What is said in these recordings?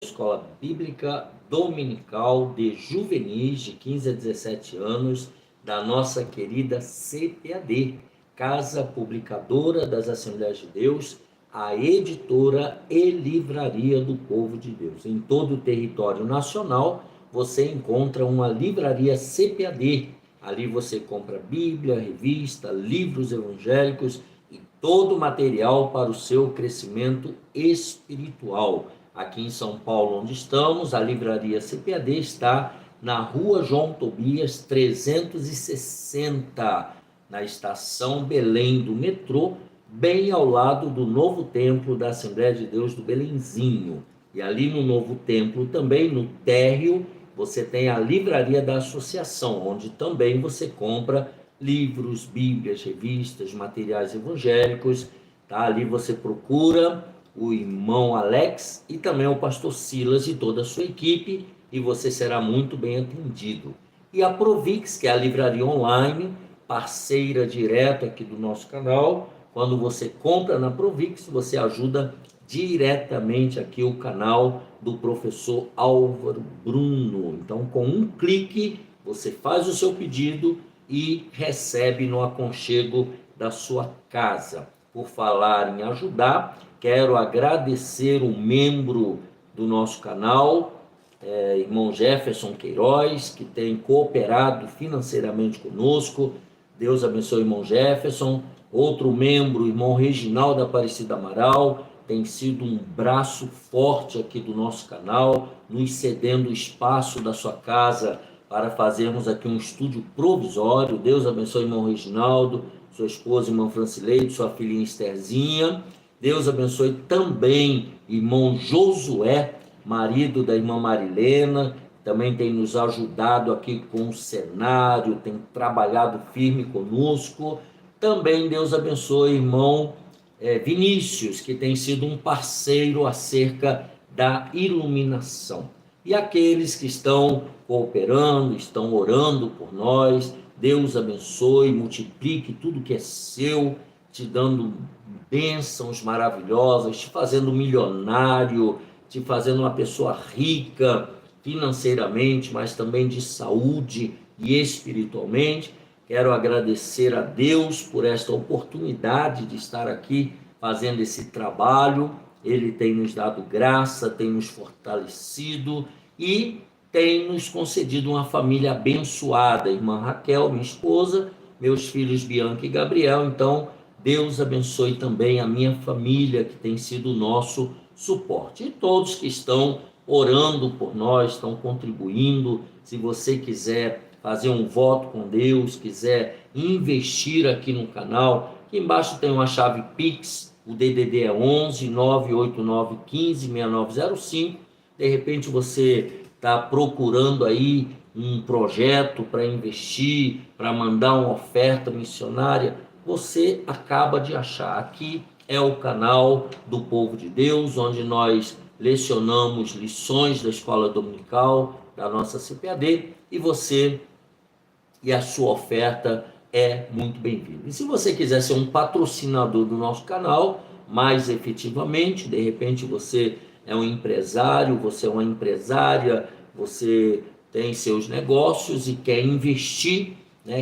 Escola Bíblica Dominical de Juvenis de 15 a 17 anos da nossa querida CPAD, Casa Publicadora das Assembleias de Deus, a editora e livraria do povo de Deus. Em todo o território nacional você encontra uma livraria CPAD. Ali você compra Bíblia, revista, livros evangélicos e todo o material para o seu crescimento espiritual. Aqui em São Paulo, onde estamos, a livraria CPAD está na Rua João Tobias 360, na estação Belém do metrô, bem ao lado do novo templo da Assembleia de Deus do Belenzinho. E ali no novo templo também, no térreo, você tem a livraria da associação, onde também você compra livros, bíblias, revistas, materiais evangélicos. Tá? Ali você procura o irmão Alex e também o pastor Silas e toda a sua equipe, e você será muito bem atendido. E a Provix, que é a livraria online, parceira direta aqui do nosso canal. Quando você compra na Provix, você ajuda diretamente aqui o canal do professor Álvaro Bruno. Então, com um clique, você faz o seu pedido e recebe no aconchego da sua casa. Por falar em ajudar, quero agradecer o membro do nosso canal, irmão Jefferson Queiroz, que tem cooperado financeiramente conosco. Deus abençoe o irmão Jefferson. Outro membro, o irmão Reginaldo Aparecida Amaral, tem sido um braço forte aqui do nosso canal, nos cedendo o espaço da sua casa para fazermos aqui um estúdio provisório. Deus abençoe o irmão Reginaldo, sua esposa, irmã Francileide, sua filhinha Estherzinha. Deus abençoe também irmão Josué, marido da irmã Marilena, também tem nos ajudado aqui com o cenário, tem trabalhado firme conosco. Também Deus abençoe irmão Vinícius, que tem sido um parceiro acerca da iluminação. E aqueles que estão cooperando, estão orando por nós, Deus abençoe, multiplique tudo que é seu, te dando bênçãos maravilhosas, te fazendo milionário, te fazendo uma pessoa rica financeiramente, mas também de saúde e espiritualmente. Quero agradecer a Deus por esta oportunidade de estar aqui fazendo esse trabalho. Ele tem nos dado graça, tem nos fortalecido e tem nos concedido uma família abençoada. Irmã Raquel, minha esposa, meus filhos Bianca e Gabriel. Então, Deus abençoe também a minha família, que tem sido o nosso suporte. E todos que estão orando por nós, estão contribuindo. Se você quiser fazer um voto com Deus, quiser investir aqui no canal, aqui embaixo tem uma chave Pix, o DDD é 11 989 15 6905. De repente você está procurando aí um projeto para investir, para mandar uma oferta missionária, você acaba de achar. Aqui é o canal do povo de Deus, onde nós lecionamos lições da escola dominical da nossa CPAD, e você e a sua oferta é muito bem-vinda. E se você quiser ser um patrocinador do nosso canal, mais efetivamente, de repente você é um empresário, você é uma empresária, você tem seus negócios e quer investir,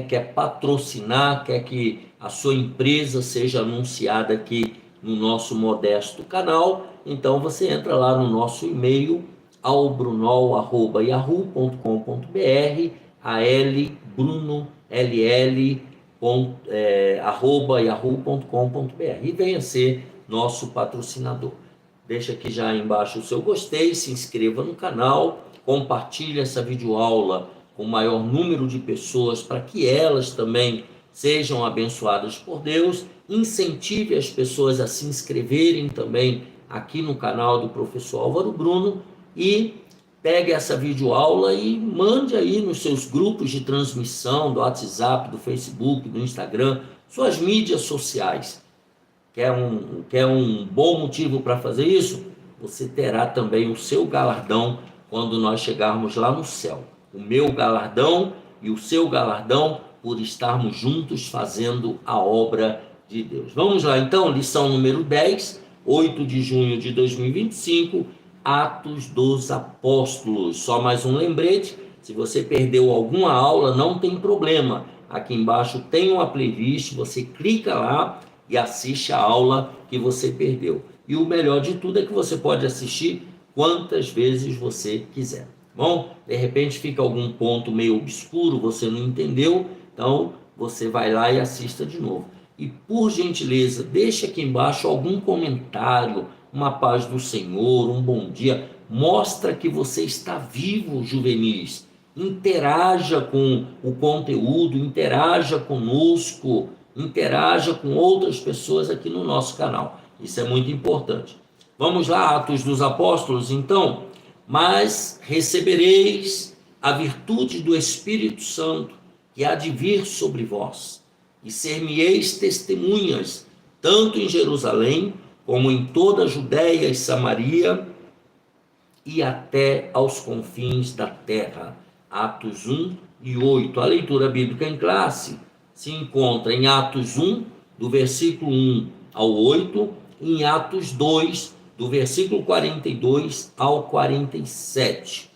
quer patrocinar, quer que a sua empresa seja anunciada aqui no nosso modesto canal, então você entra lá no nosso e-mail, albrunol@yahoo.com.br, albrunol@yahoo.com.br, e venha ser nosso patrocinador. Deixa aqui já embaixo o seu gostei, se inscreva no canal, compartilhe essa videoaula com o maior número de pessoas para que elas também sejam abençoadas por Deus. Incentive as pessoas a se inscreverem também aqui no canal do professor Álvaro Bruno e pegue essa videoaula e mande aí nos seus grupos de transmissão do WhatsApp, do Facebook, do Instagram, suas mídias sociais. Quer um bom motivo para fazer isso? Você terá também o seu galardão quando nós chegarmos lá no céu. O meu galardão e o seu galardão por estarmos juntos fazendo a obra de Deus. Vamos lá então, lição número 10, 8 de junho de 2025. Atos dos Apóstolos. Só mais um lembrete, se você perdeu alguma aula, não tem problema. Aqui embaixo tem uma playlist, você clica lá e assiste a aula que você perdeu. E o melhor de tudo é que você pode assistir quantas vezes você quiser. Bom, de repente fica algum ponto meio obscuro, você não entendeu, então você vai lá e assista de novo. E por gentileza, deixe aqui embaixo algum comentário, uma paz do Senhor, um bom dia. Mostra que você está vivo, juvenis. Interaja com o conteúdo, interaja conosco, interaja com outras pessoas aqui no nosso canal. Isso é muito importante. Vamos lá, Atos dos Apóstolos, então. Mas recebereis a virtude do Espírito Santo, que há de vir sobre vós, e ser-me-eis testemunhas, tanto em Jerusalém, como em toda a Judéia e Samaria, e até aos confins da terra. Atos 1 e 8. A leitura bíblica em classe se encontra em Atos 1, do versículo 1 ao 8, e em Atos 2, do versículo 42 ao 47.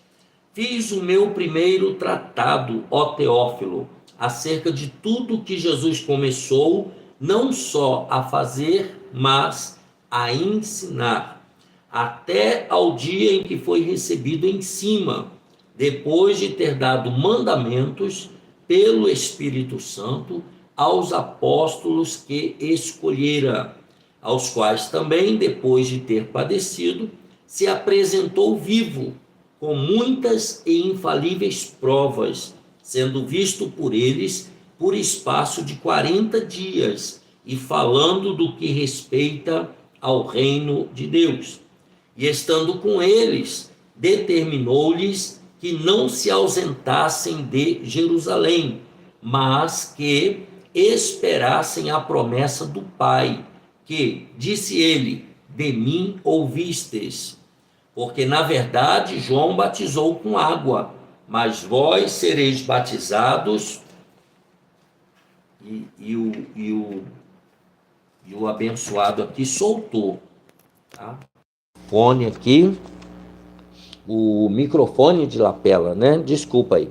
Fiz o meu primeiro tratado, ó Teófilo, acerca de tudo que Jesus começou, não só a fazer, mas a ensinar, até ao dia em que foi recebido em cima, depois de ter dado mandamentos pelo Espírito Santo aos apóstolos que escolhera, aos quais também, depois de ter padecido, se apresentou vivo, com muitas e infalíveis provas, sendo visto por eles por espaço de 40 dias, e falando do que respeita ao reino de Deus. E estando com eles, determinou-lhes que não se ausentassem de Jerusalém, mas que esperassem a promessa do Pai, que, disse ele, de mim ouvistes. Porque, na verdade, João batizou com água, mas vós sereis batizados. E o abençoado aqui soltou, tá? Fone aqui, o microfone de lapela, né? Desculpa aí.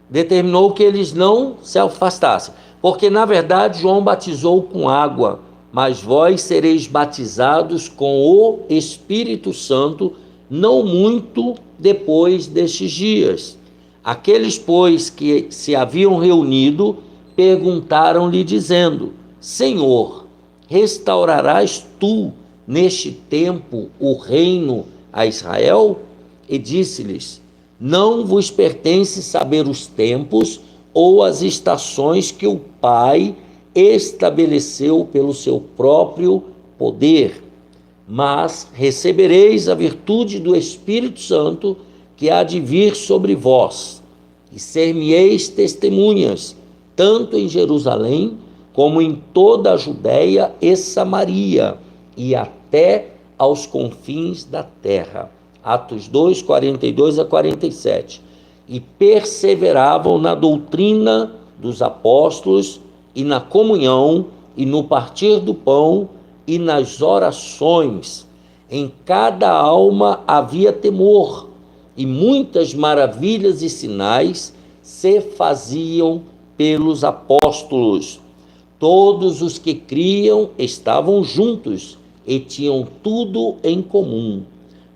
Determinou que eles não se afastassem, porque na verdade João batizou com água, mas vós sereis batizados com o Espírito Santo não muito depois destes dias. Aqueles, pois, que se haviam reunido, perguntaram-lhe, dizendo: Senhor, restaurarás tu neste tempo o reino a Israel? E disse-lhes: Não vos pertence saber os tempos ou as estações que o Pai estabeleceu pelo seu próprio poder, mas recebereis a virtude do Espírito Santo que há de vir sobre vós, e ser-me-eis testemunhas, tanto em Jerusalém, como em toda a Judéia e Samaria, e até aos confins da terra. Atos 2, 42 a 47. E perseveravam na doutrina dos apóstolos, e na comunhão, e no partir do pão, e nas orações. Em cada alma havia temor, e muitas maravilhas e sinais se faziam pelos apóstolos. Todos os que criam estavam juntos e tinham tudo em comum.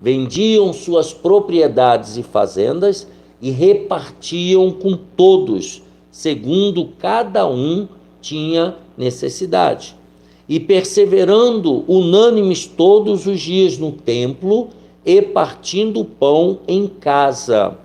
Vendiam suas propriedades e fazendas e repartiam com todos, segundo cada um tinha necessidade. E perseverando unânimes todos os dias no templo e partindo o pão em casa,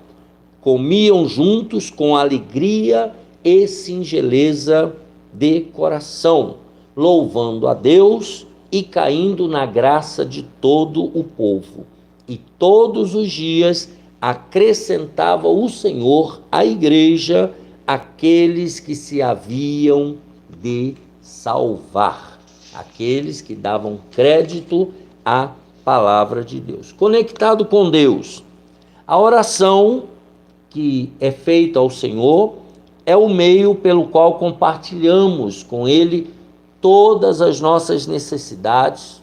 comiam juntos com alegria e singeleza de coração, louvando a Deus e caindo na graça de todo o povo. E todos os dias acrescentava o Senhor à igreja aqueles que se haviam de salvar, aqueles que davam crédito à palavra de Deus. Conectado com Deus, a oração que é feita ao Senhor é o meio pelo qual compartilhamos com Ele todas as nossas necessidades,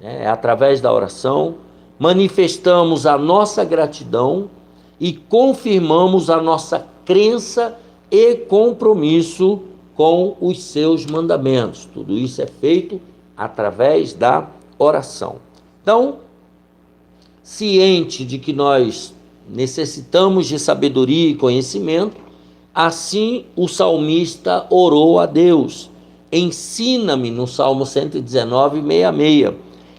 né? Através da oração, manifestamos a nossa gratidão e confirmamos a nossa crença e compromisso com os seus mandamentos. Tudo isso é feito através da oração. Então, ciente de que nós necessitamos de sabedoria e conhecimento, assim o salmista orou a Deus. Ensina-me, no Salmo 119, 66,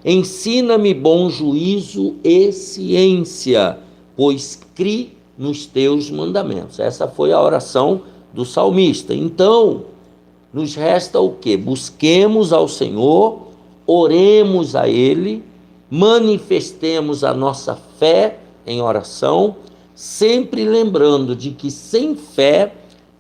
ensina-me bom juízo e ciência, pois crie nos teus mandamentos. Essa foi a oração do salmista. Então, nos resta o quê? Busquemos ao Senhor, oremos a Ele, manifestemos a nossa fé em oração, sempre lembrando de que sem fé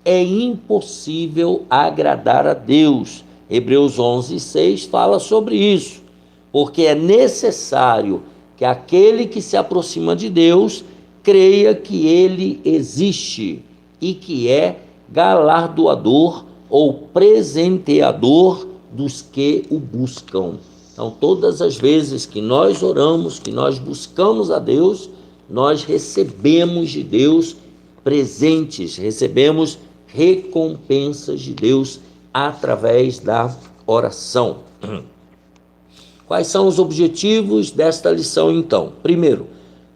é impossível agradar a Deus. Hebreus 11:6 fala sobre isso, porque é necessário que aquele que se aproxima de Deus creia que Ele existe e que é galardoador ou presenteador dos que o buscam. Então, todas as vezes que nós oramos, que nós buscamos a Deus, nós recebemos de Deus presentes, recebemos recompensas de Deus através da oração. Quais são os objetivos desta lição, então? Primeiro,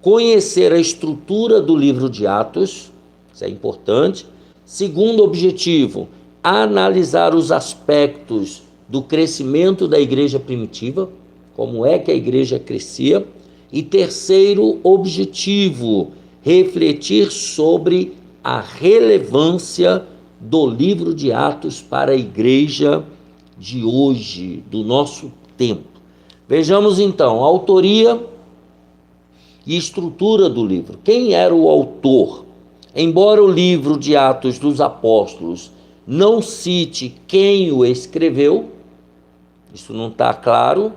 conhecer a estrutura do livro de Atos, isso é importante. Segundo objetivo, analisar os aspectos do crescimento da igreja primitiva, como é que a igreja crescia. E terceiro objetivo, refletir sobre a relevância do livro de Atos para a igreja de hoje, do nosso tempo. Vejamos então a autoria e estrutura do livro. Quem era o autor? Embora o livro de Atos dos Apóstolos não cite quem o escreveu, isso não está claro,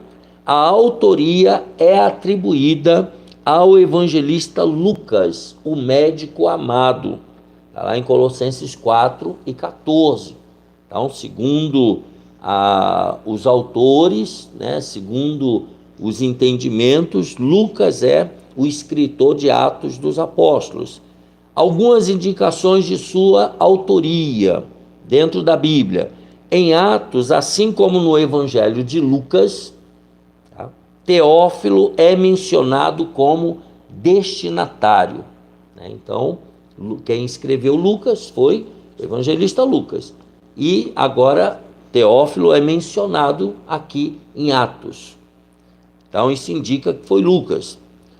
a autoria é atribuída ao evangelista Lucas, o médico amado. Está lá em Colossenses 4 e 14. Então, segundo os autores, né, segundo os entendimentos, Lucas é o escritor de Atos dos Apóstolos. Algumas indicações de sua autoria dentro da Bíblia. Em Atos, assim como no Evangelho de Lucas, Teófilo é mencionado como destinatário. Então, quem escreveu Lucas foi o evangelista Lucas. E agora Teófilo é mencionado aqui em Atos. Então, isso indica que foi Lucas.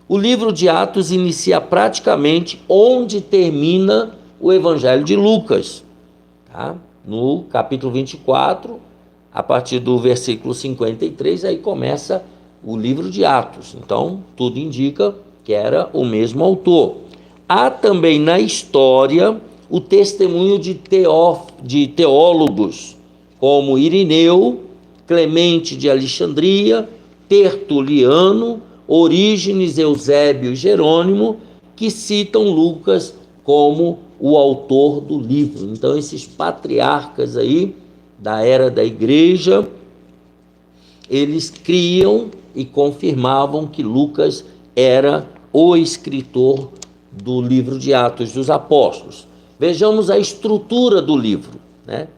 O livro de Atos inicia praticamente onde termina o evangelho de Lucas. No capítulo 24, a partir do versículo 53, aí começa o livro de Atos. Então, tudo indica que era o mesmo autor. Há também na história o testemunho de teólogos, como Irineu, Clemente de Alexandria, Tertuliano, Orígenes, Eusébio e Jerônimo, que citam Lucas como o autor do livro. Então, esses patriarcas aí da era da igreja, eles criam e confirmavam que Lucas era o escritor do livro de Atos dos Apóstolos. Vejamos a estrutura do livro, né?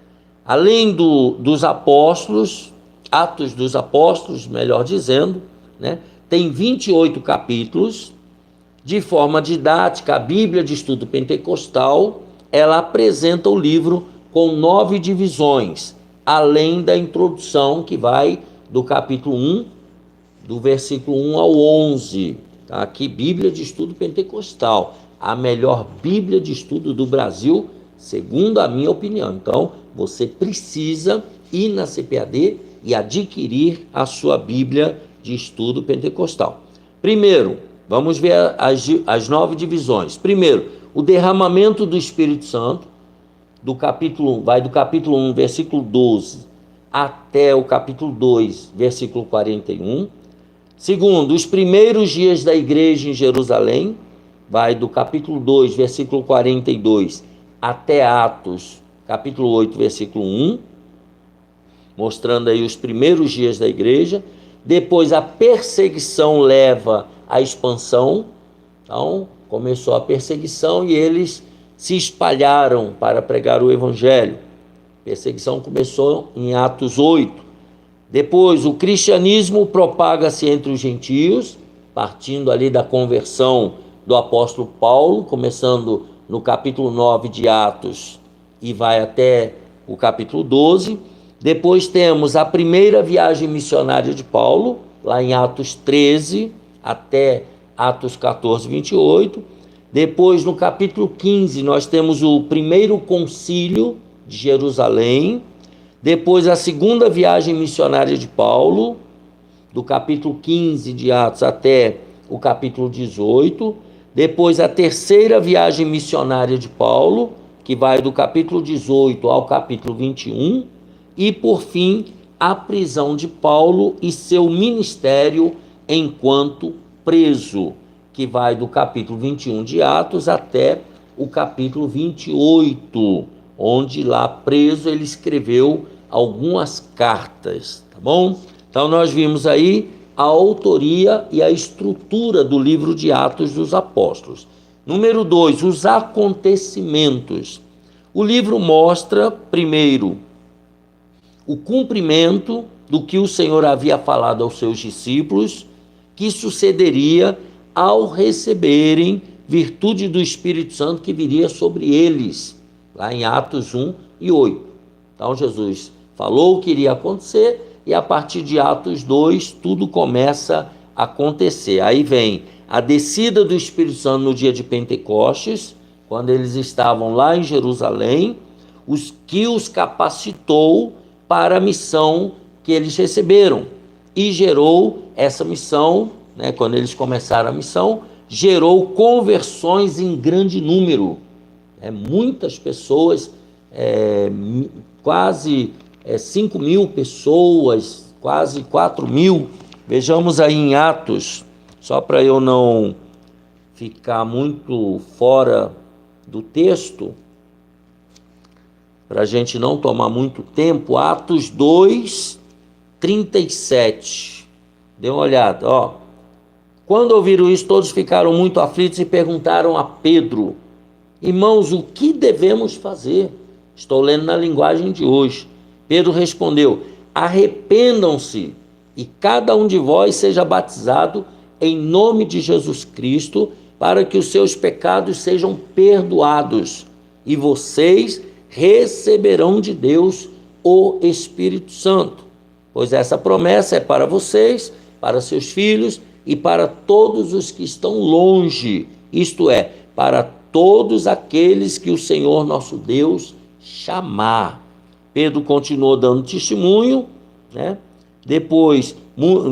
Além dos apóstolos, Atos dos Apóstolos, melhor dizendo, né? Tem 28 capítulos. De forma didática, a Bíblia de Estudo Pentecostal, ela apresenta o livro com 9 divisões, além da introdução que vai do capítulo 1, do versículo 1 ao 11. Tá? Aqui, Bíblia de Estudo Pentecostal, a melhor Bíblia de estudo do Brasil, segundo a minha opinião. Então, você precisa ir na CPAD e adquirir a sua Bíblia de Estudo Pentecostal. Primeiro, vamos ver as 9 divisões. Primeiro, o derramamento do Espírito Santo, do capítulo 1, vai do capítulo 1, versículo 12, até o capítulo 2, versículo 41. Segundo, os primeiros dias da igreja em Jerusalém, vai do capítulo 2, versículo 42, até Atos, capítulo 8, versículo 1, mostrando aí os primeiros dias da igreja. depois a perseguição leva à expansão. Então, começou a perseguição e eles se espalharam para pregar o evangelho. A perseguição começou em Atos 8. Depois, o cristianismo propaga-se entre os gentios, partindo ali da conversão do apóstolo Paulo, começando no capítulo 9 de Atos e vai até o capítulo 12. Depois temos a primeira viagem missionária de Paulo, lá em Atos 13 até Atos 14, 28. Depois, no capítulo 15, nós temos o primeiro concílio de Jerusalém. Depois, a segunda viagem missionária de Paulo, do capítulo 15 de Atos até o capítulo 18. Depois, a terceira viagem missionária de Paulo, que vai do capítulo 18 ao capítulo 21. E, por fim, a prisão de Paulo e seu ministério enquanto preso, que vai do capítulo 21 de Atos até o capítulo 28, onde lá preso ele escreveu algumas cartas, tá bom? Então nós vimos aí a autoria e a estrutura do livro de Atos dos Apóstolos. Número 2, os acontecimentos. O livro mostra, primeiro, o cumprimento do que o Senhor havia falado aos seus discípulos, que sucederia ao receberem virtude do Espírito Santo que viria sobre eles, lá em Atos 1 e 8. Então Jesus falou o que iria acontecer e a partir de Atos 2 tudo começa a acontecer. Aí vem a descida do Espírito Santo no dia de Pentecostes, quando eles estavam lá em Jerusalém, que os capacitou para a missão que eles receberam e gerou essa missão, quando eles começaram a missão, gerou conversões em grande número. Muitas pessoas, quase 5 mil pessoas, quase 4 mil. Vejamos aí em Atos, só para eu não ficar muito fora do texto, para a gente não tomar muito tempo, Atos 2, 37. Dê uma olhada, ó. Quando ouviram isso, todos ficaram muito aflitos e perguntaram a Pedro: irmãos, o que devemos fazer? Estou lendo na linguagem de hoje. Pedro respondeu: arrependam-se e cada um de vós seja batizado em nome de Jesus Cristo, para que os seus pecados sejam perdoados, e vocês receberão de Deus o Espírito Santo, pois essa promessa é para vocês, para seus filhos e para todos os que estão longe, isto é, para todos aqueles que o Senhor nosso Deus chamar. Pedro continuou dando testemunho, Depois,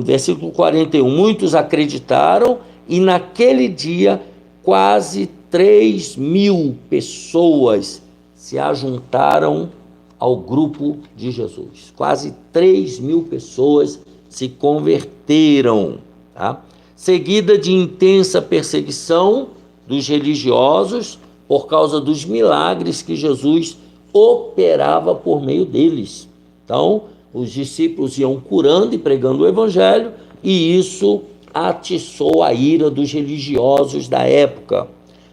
versículo 41, muitos acreditaram e naquele dia quase 3 mil pessoas se ajuntaram ao grupo de Jesus. Quase 3 mil pessoas se converteram, seguida de intensa perseguição dos religiosos por causa dos milagres que Jesus operava por meio deles. Então, os discípulos iam curando e pregando o evangelho, e isso atiçou a ira dos religiosos da época.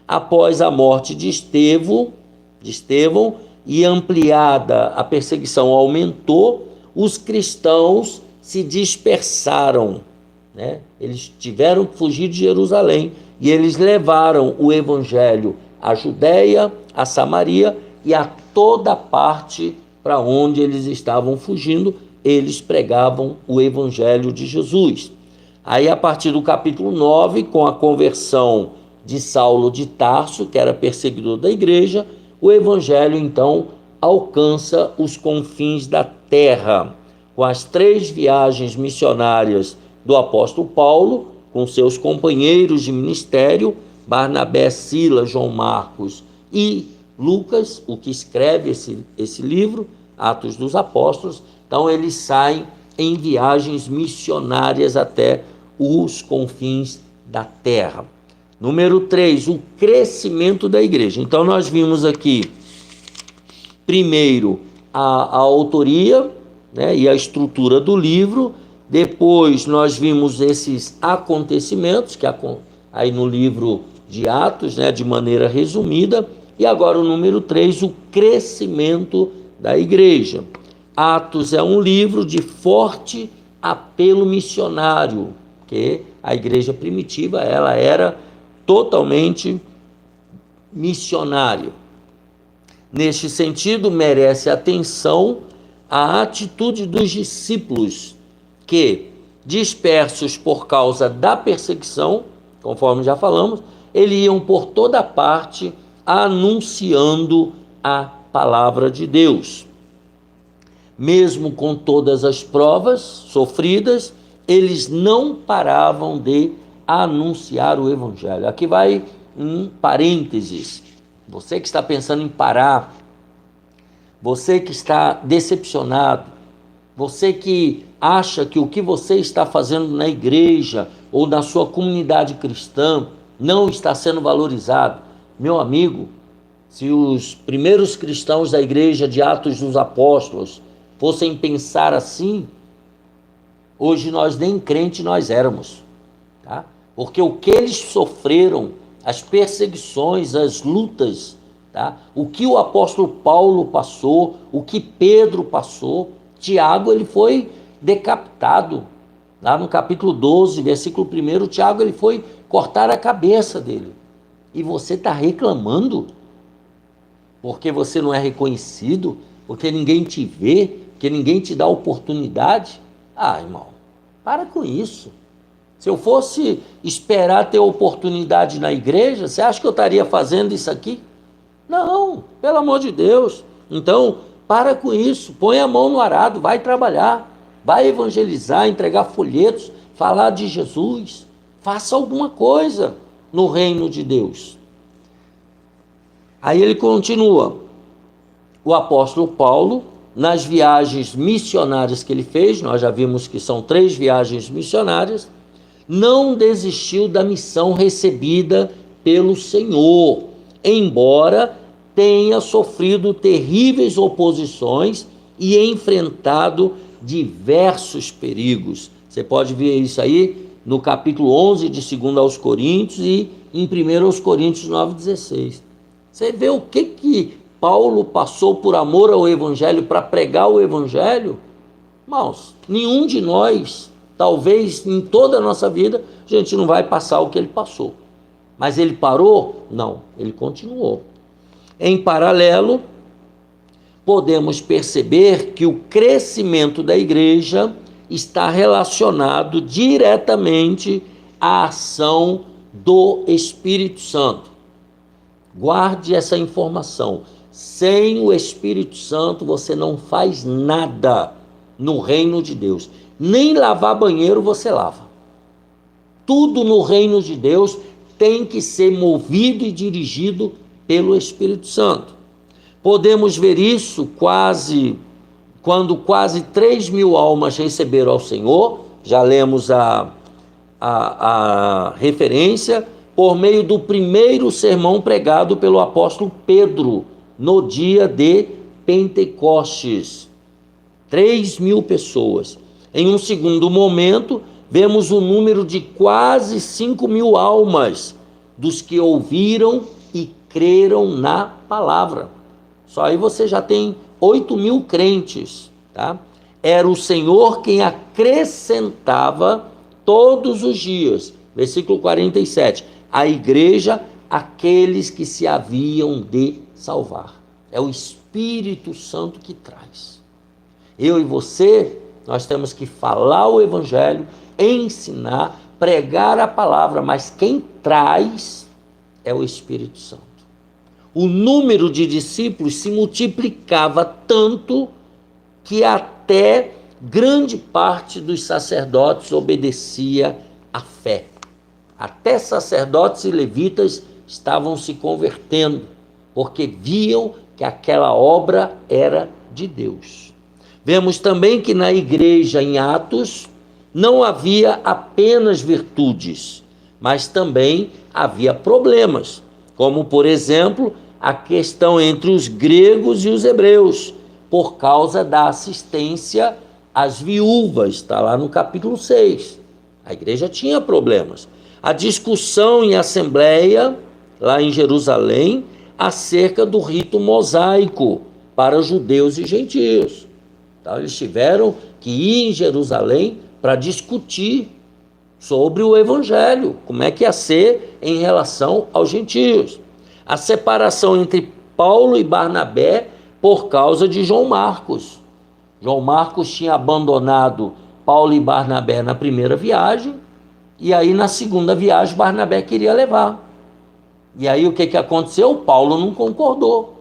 Após a morte de Estevão, e ampliada a perseguição aumentou, os cristãos se dispersaram, Eles tiveram que fugir de Jerusalém e eles levaram o evangelho à Judéia, à Samaria e a toda parte para onde eles estavam fugindo, eles pregavam o evangelho de Jesus. Aí, a partir do capítulo 9, com a conversão de Saulo de Tarso, que era perseguidor da igreja, o evangelho, então, alcança os confins da terra. Com as 3 viagens missionárias do apóstolo Paulo, com seus companheiros de ministério, Barnabé, Silas, João Marcos e Lucas, o que escreve esse livro, Atos dos Apóstolos. Então, eles saem em viagens missionárias até os confins da terra. Número 3, o crescimento da igreja. Então, nós vimos aqui, primeiro, a autoria, e a estrutura do livro. Depois nós vimos esses acontecimentos, que aí no livro de Atos, né, de maneira resumida. E agora o número 3, o crescimento da igreja. Atos é um livro de forte apelo missionário, porque a igreja primitiva ela era totalmente missionária. Neste sentido, merece atenção a atitude dos discípulos que, dispersos por causa da perseguição, conforme já falamos, eles iam por toda parte anunciando a palavra de Deus. Mesmo com todas as provas sofridas, eles não paravam de anunciar o evangelho. Aqui vai um parênteses. Você que está pensando em parar, você que está decepcionado, você que acha que o que você está fazendo na igreja ou na sua comunidade cristã não está sendo valorizado, meu amigo, se os primeiros cristãos da igreja de Atos dos Apóstolos fossem pensar assim, hoje nós nem crente nós éramos, tá? Porque o que eles sofreram, as perseguições, as lutas, tá? O que o apóstolo Paulo passou, o que Pedro passou, Tiago ele foi decapitado, lá no capítulo 12, versículo 1, Tiago ele foi cortar a cabeça dele, e você está reclamando, porque você não é reconhecido, porque ninguém te vê, porque ninguém te dá oportunidade. Ah, irmão, para com isso. Se eu fosse esperar ter oportunidade na igreja, você acha que eu estaria fazendo isso aqui? Não, pelo amor de Deus. Então, para com isso, põe a mão no arado, vai trabalhar, vai evangelizar, entregar folhetos, falar de Jesus, faça alguma coisa no reino de Deus. Aí ele continua, o apóstolo Paulo, nas viagens missionárias que ele fez, nós já vimos que são 3 viagens missionárias, não desistiu da missão recebida pelo Senhor, embora tenha sofrido terríveis oposições e enfrentado diversos perigos. Você pode ver isso aí no capítulo 11 de 2 aos Coríntios e em 1 aos Coríntios 9,16. Você vê o que Paulo passou por amor ao evangelho, para pregar o evangelho? Irmãos, nenhum de nós, talvez em toda a nossa vida, a gente não vai passar o que ele passou. Mas ele parou? Não, ele continuou. Em paralelo, podemos perceber que o crescimento da igreja está relacionado diretamente à ação do Espírito Santo. Guarde essa informação. Sem o Espírito Santo você não faz nada no reino de Deus. Nem lavar banheiro você lava. Tudo no reino de Deus tem que ser movido e dirigido pelo Espírito Santo. Podemos ver isso quando quase 3.000 almas receberam ao Senhor. Já lemos a referência por meio do primeiro sermão pregado pelo apóstolo Pedro no dia de Pentecostes. 3.000 pessoas. Em um segundo momento, vemos o número de quase 5.000 almas dos que ouviram e creram na palavra. Só aí você já tem 8.000 crentes, tá? Era o Senhor quem acrescentava todos os dias, versículo 47, a igreja, aqueles que se haviam de salvar. É o Espírito Santo que traz. Eu e você, nós temos que falar o evangelho, ensinar, pregar a palavra, mas quem traz é o Espírito Santo. O número de discípulos se multiplicava tanto que até grande parte dos sacerdotes obedecia à fé. Até sacerdotes e levitas estavam se convertendo, porque viam que aquela obra era de Deus. Vemos também que na igreja em Atos não havia apenas virtudes, mas também havia problemas, como, por exemplo, a questão entre os gregos e os hebreus, por causa da assistência as viúvas, está lá no capítulo 6. A igreja tinha problemas. A discussão em assembleia, lá em Jerusalém, acerca do rito mosaico para judeus e gentios. Então, eles tiveram que ir em Jerusalém para discutir sobre o evangelho, como é que ia ser em relação aos gentios. A separação entre Paulo e Barnabé por causa de João Marcos. João Marcos tinha abandonado Paulo e Barnabé na primeira viagem, e aí na segunda viagem Barnabé queria levar. E aí o que aconteceu? Paulo não concordou.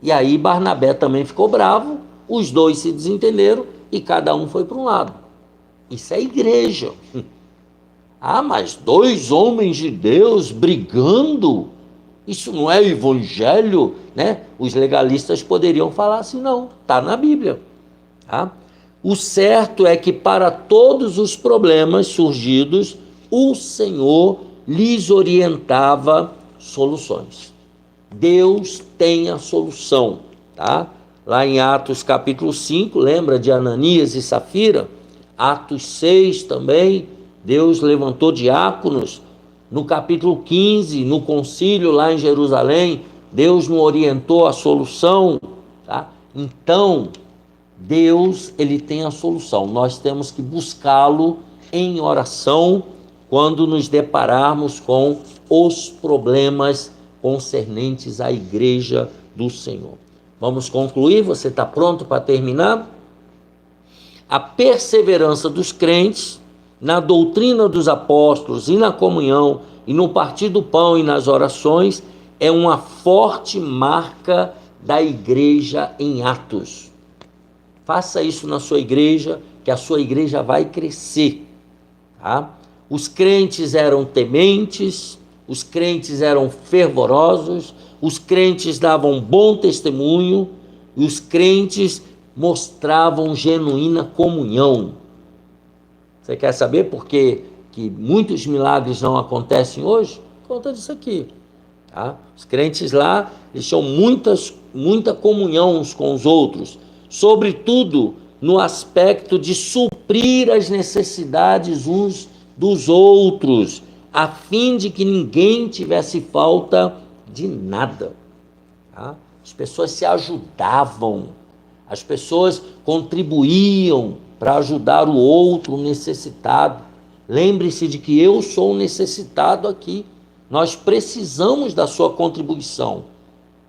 E aí Barnabé também ficou bravo, os dois se desentenderam e cada um foi para um lado. Isso é igreja. Ah, mas dois homens de Deus brigando? Isso não é evangelho, né? Os legalistas poderiam falar assim, não, está na Bíblia. Tá? O certo é que para todos os problemas surgidos, o Senhor lhes orientava soluções. Deus tem a solução, tá? Lá em Atos capítulo 5, lembra de Ananias e Safira? Atos 6 também, Deus levantou diáconos. No capítulo 15, no concílio lá em Jerusalém, Deus nos orientou a solução, tá? Então, Deus, ele tem a solução. Nós temos que buscá-lo em oração quando nos depararmos com os problemas concernentes à igreja do Senhor. Vamos concluir? Você está pronto para terminar? A perseverança dos crentes na doutrina dos apóstolos e na comunhão e no partir do pão e nas orações é uma forte marca da igreja em Atos. Faça isso na sua igreja, que a sua igreja vai crescer. Tá? Os crentes eram tementes, os crentes eram fervorosos, os crentes davam bom testemunho e os crentes mostravam genuína comunhão. Você quer saber por que muitos milagres não acontecem hoje? Por conta disso aqui. Tá? Os crentes lá, eles tinham muita comunhão uns com os outros, sobretudo no aspecto de suprir as necessidades uns dos outros, a fim de que ninguém tivesse falta de nada. Tá? As pessoas se ajudavam, as pessoas contribuíam para ajudar o outro necessitado. Lembre-se de que eu sou necessitado aqui. Nós precisamos da sua contribuição.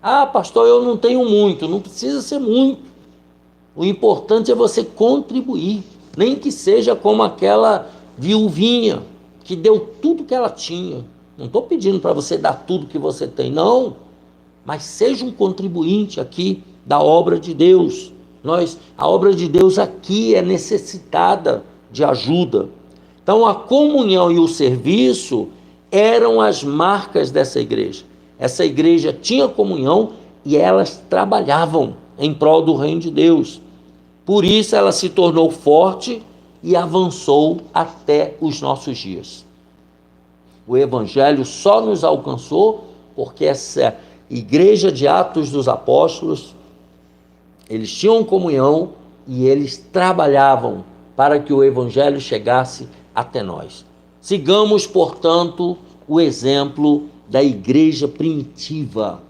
Ah, pastor, eu não tenho muito. Não precisa ser muito. O importante é você contribuir. Nem que seja como aquela viuvinha que deu tudo que ela tinha. Não estou pedindo para você dar tudo que você tem, não. Mas seja um contribuinte aqui da obra de Deus. A obra de Deus aqui é necessitada de ajuda. Então, a comunhão e o serviço eram as marcas dessa igreja. Essa igreja tinha comunhão e elas trabalhavam em prol do reino de Deus. Por isso, ela se tornou forte e avançou até os nossos dias. O evangelho só nos alcançou porque essa igreja de Atos dos Apóstolos, eles tinham comunhão e eles trabalhavam para que o evangelho chegasse até nós. Sigamos, portanto, o exemplo da igreja primitiva.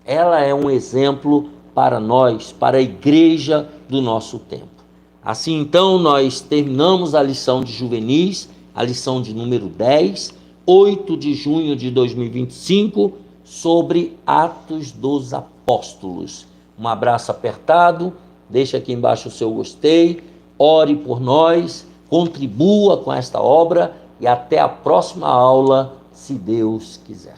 Ela é um exemplo para nós, para a igreja do nosso tempo. Assim, então, nós terminamos a lição de juvenis, a lição de número 10, 8 de junho de 2025, sobre Atos dos Apóstolos. Um abraço apertado, deixa aqui embaixo o seu gostei, ore por nós, contribua com esta obra e até a próxima aula, se Deus quiser.